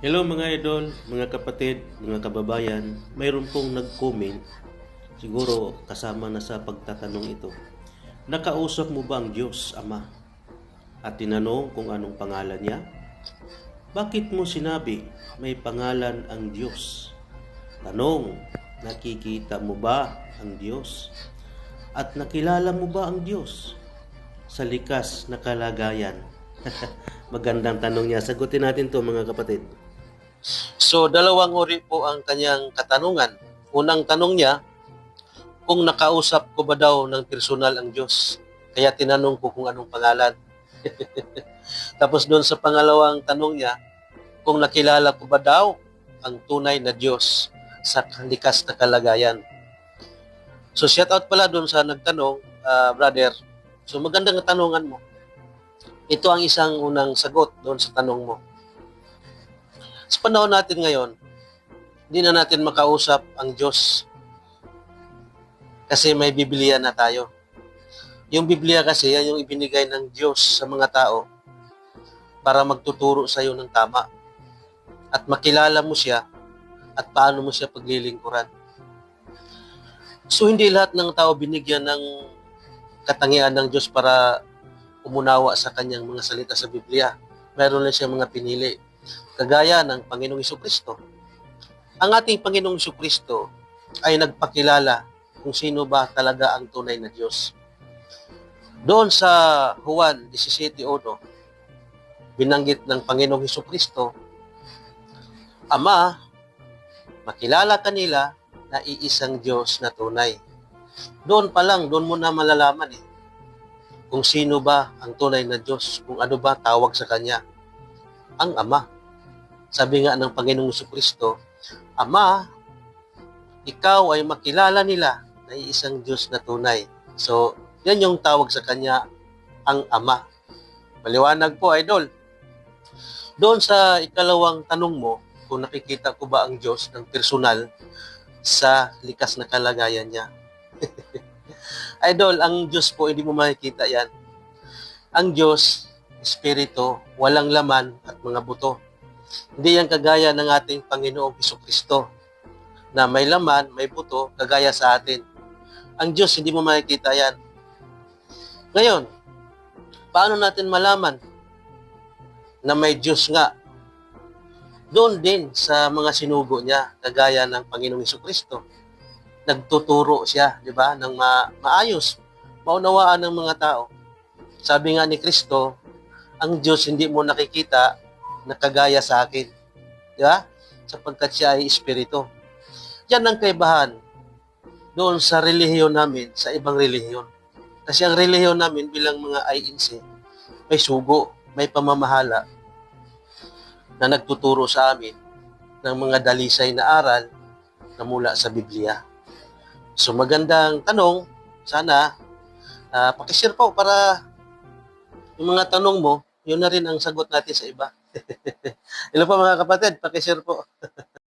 Hello mga idol, mga kapatid, mga kababayan. Mayroon pong nag-comment, siguro kasama na sa pagtatanong ito. Nakausap mo ba ang Diyos, Ama? At tinanong kung anong pangalan niya? Bakit mo sinabi may pangalan ang Diyos? Tanong, nakikita mo ba ang Diyos? At nakilala mo ba ang Diyos sa likas na kalagayan? Magandang tanong niya. Sagutin natin to mga kapatid. So, dalawang uri po ang kanyang katanungan. Unang tanong niya, kung nakausap ko ba daw ng personal ang Diyos? Kaya tinanong ko kung anong pangalan. Tapos doon sa pangalawang tanong niya, kung nakilala ko ba daw ang tunay na Diyos sa likas na kalagayan. So, shout out pala doon sa nagtanong, brother. So, magandang tanungan mo. Ito ang isang unang sagot doon sa tanong mo. Sa panahon natin ngayon, hindi na natin makausap ang Diyos kasi may Biblia na tayo. Yung Biblia kasi, yan yung ibinigay ng Diyos sa mga tao para magtuturo sa iyo ng tama at makilala mo siya at paano mo siya paglilingkuran. So, hindi lahat ng tao binigyan ng katangian ng Diyos para umunawa sa kanyang mga salita sa Biblia. Meron lang siya mga pinili. Kagaya ng Panginoong Jesucristo. Ang ating Panginoong Jesucristo ay nagpakilala kung sino ba talaga ang tunay na Diyos. Doon sa Juan 17:1, binanggit ng Panginoong Jesucristo, Ama, makilala kanila na iisang Diyos na tunay. Doon pa lang, doon mo na malalaman kung sino ba ang tunay na Diyos, kung ano ba tawag sa Kanya, ang Ama. Sabi nga ng Panginoong Jesucristo, Ama, ikaw ay makilala nila na isang Diyos na tunay. So, yan yung tawag sa Kanya, ang Ama. Maliwanag po, idol. Doon sa ikalawang tanong mo, kung nakikita ko ba ang Diyos ng personal sa likas na kalagayan niya. Idol, ang Diyos po, hindi mo makikita yan. Ang Diyos, Espiritu, walang laman at mga buto. Hindi yan kagaya ng ating Panginoong Jesucristo na may laman, may buto, kagaya sa atin. Ang Diyos, hindi mo makikita yan. Ngayon, paano natin malaman na may Diyos nga? Doon din sa mga sinugo niya, kagaya ng Panginoong Jesucristo. Nagtuturo siya, di ba, ng maayos, maunawaan ng mga tao. Sabi nga ni Kristo, ang Diyos hindi mo nakikita na kagaya sa akin. Di ba? Sapagkat siya ay Espiritu. Yan ang kaibahan doon sa relihiyon namin sa ibang relihiyon. Kasi ang relihiyon namin bilang mga INC, may sugo, may pamamahala na nagtuturo sa amin ng mga dalisay na aral na mula sa Biblia. So magandang tanong, sana pakishare po para yung mga tanong mo, yun na rin ang sagot natin sa iba. Hello po mga kapatid, pakishare po.